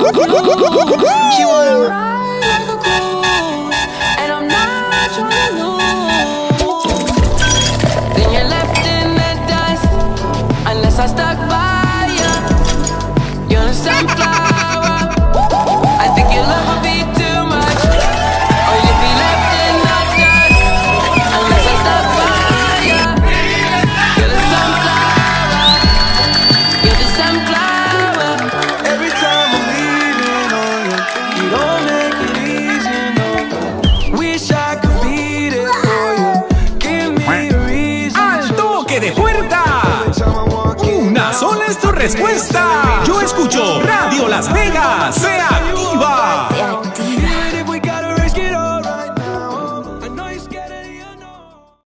She wanna ride like a cool, and I'm not trying to lose. Then you're left in the dust, unless I stuck by you. You're the sunflower. I think you love me too much, or you'd be left in the dust, unless I stuck by you. You're the sunflower. You're the sunflower. Every time I'm leaving on you, you don't make it easy, no. Wish I could be there for you. Give me a reason. ¡Al toque de puerta! Una sola es tu respuesta. Yo escucho Radio Las Vegas. Se activa.